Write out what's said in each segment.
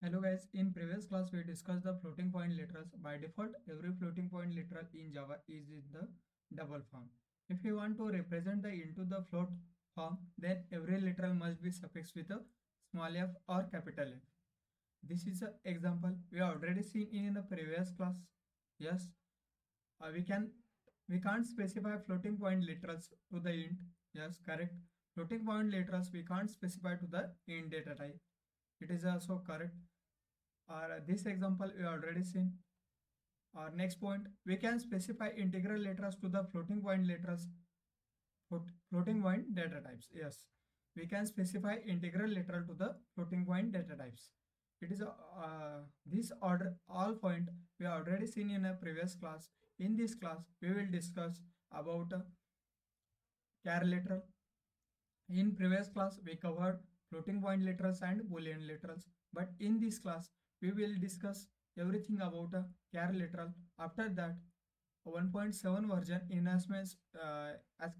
Hello guys, in previous class we discussed the floating point literals. By default, every floating point literal in Java is in the double form. If you want to represent the into the float form, then every literal must be suffixed with a small f or capital F. This is an example we have already seen in the previous class. Yes, we can't specify floating point literals to the int. Yes, correct. Floating point literals we can't specify to the int data type. It is also correct. This example we already seen. Our next point, we can specify integral literals to the floating point literals, floating point data types. Yes, we can specify integral literal to the floating point data types. It is this order all point we have already seen in a previous class. In this class, we will discuss about char literal. In previous class, we covered floating point literals and boolean literals. But in this class, we will discuss everything about a char literal. After that, 1.7 version enhancements as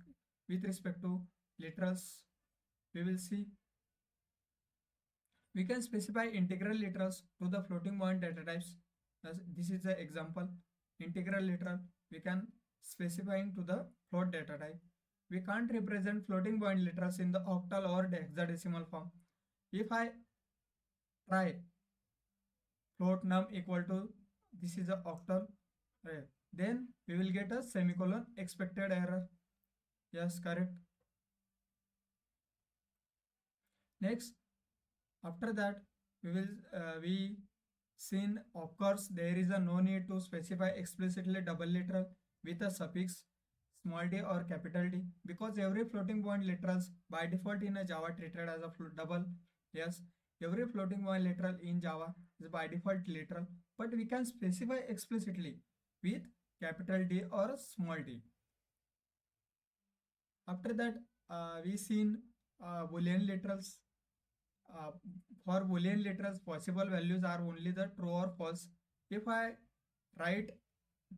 with respect to literals, we will see. We can specify integral literals to the floating point data types. As this is the example. Integral literal we can specifying to the float data type. We can't represent floating point literals in the octal or hexadecimal form. If I try float num equal to this is a octal, then we will get a semicolon expected error. Yes, correct. Next, after that we seen, of course there is a no need to specify explicitly double literal with a suffix small d or capital D, because every floating point literals by default in a Java treated as a double. Yes, every floating point literal in Java is by default literal, but we can specify explicitly with capital D or small d. After that, we seen boolean literals. uh, for boolean literals, possible values are only the true or false. If I write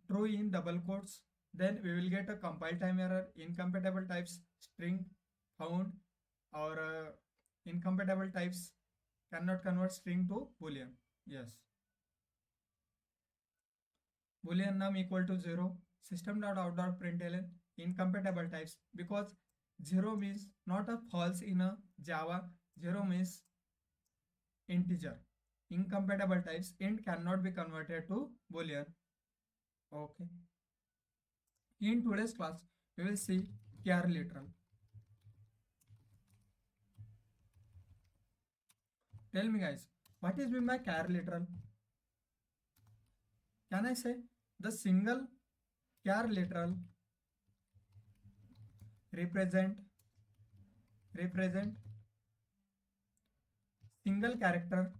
true in double quotes, then we will get a compile time error. Incompatible types string found, or incompatible types cannot convert string to boolean. Yes. Boolean num equal to 0. System.out.println incompatible types, because 0 means not a false in a Java. 0 means integer. Incompatible types int cannot be converted to boolean. Okay. In today's class, we will see char literal. Tell me guys, what is mean by char literal? Can I say the single char literal represent single character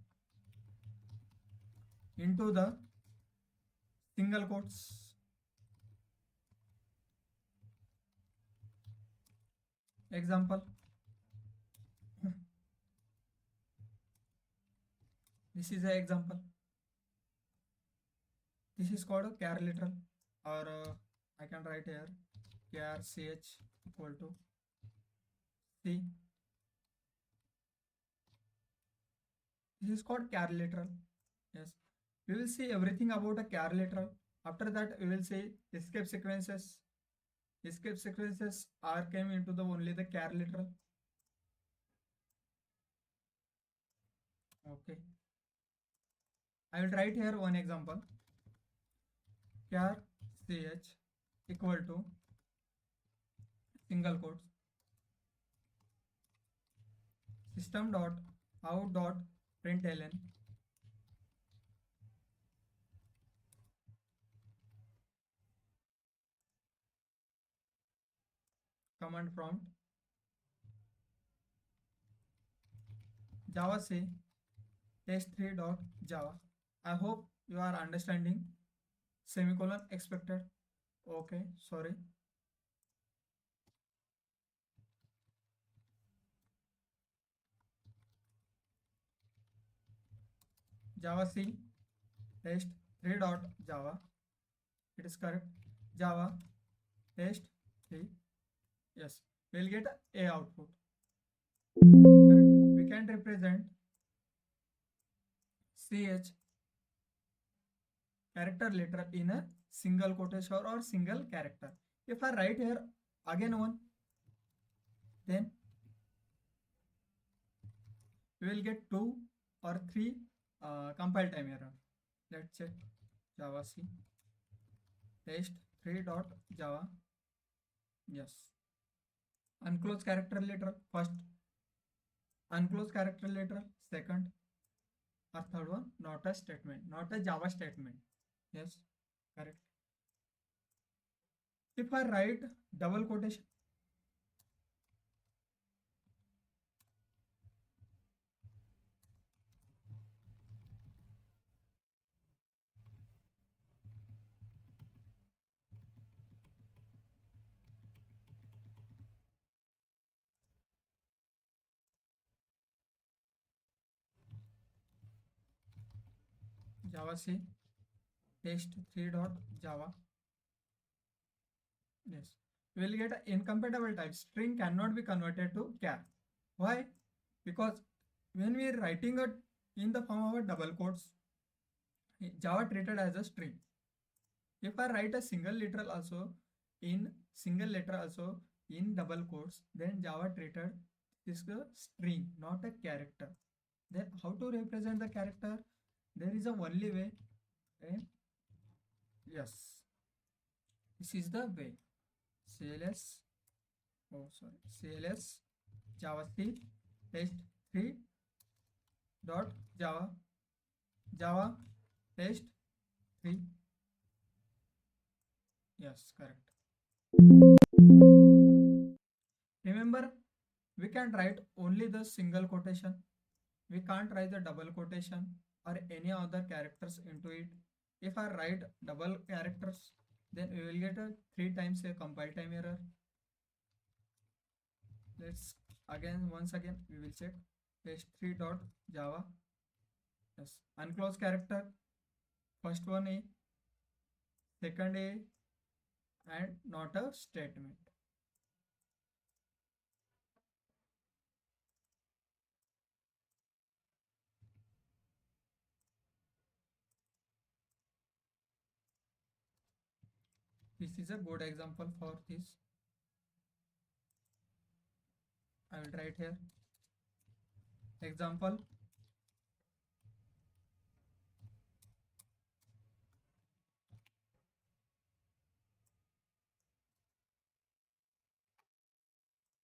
into the single quotes. Example, this is an example. This is called a char literal, or I can write here char ch equal to c. This is called char literal. Yes, we will see everything about a char literal. After that, we will see escape sequences. Escape sequences are came into the only the char literal. Okay, I will write here one example. Char ch equal to single quotes system dot out dot println command prompt java c test3 dot java. I hope you are understanding. Semicolon expected. Okay, sorry. Java c test 3 dot java. It is correct. Java test 3. Yes, we'll get a output. Correct. We can represent ch character literal in a single quotation or single character. If I write here again one, then we will get 2 or 3 compile time error. Let's check Java C test 3 dot Java. Yes. Unclose character literal first, unclose character literal second, or third one not a statement, not a Java statement. Yes, correct. If I write double quotation, Java C test 3 dot Java. Yes, we will get an incompatible type. String cannot be converted to char. Why? Because when we are writing it in the form of a double quotes, Java treated as a string. If I write a single literal also in single letter also in double quotes, then Java treated is a string, not a character. Then how to represent the character? There is a only way. Okay? Yes, this is the way. CLS, oh sorry, CLS Java C test 3 dot Java, Java test 3. Yes, correct. Remember, we can write only the single quotation. We can't write the double quotation or any other characters into it. If I write double characters, then we will get a 3 times a compile time error. Let's again, once again, we will check test 3 dot Java. Yes, unclosed character, first one A, second A, and not a statement. This is a good example for this. I will write here example.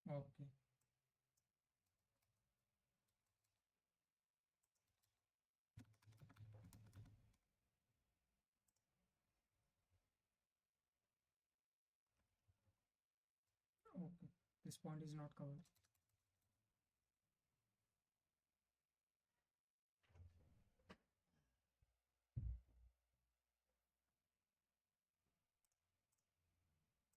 Okay. Okay. This point is not covered.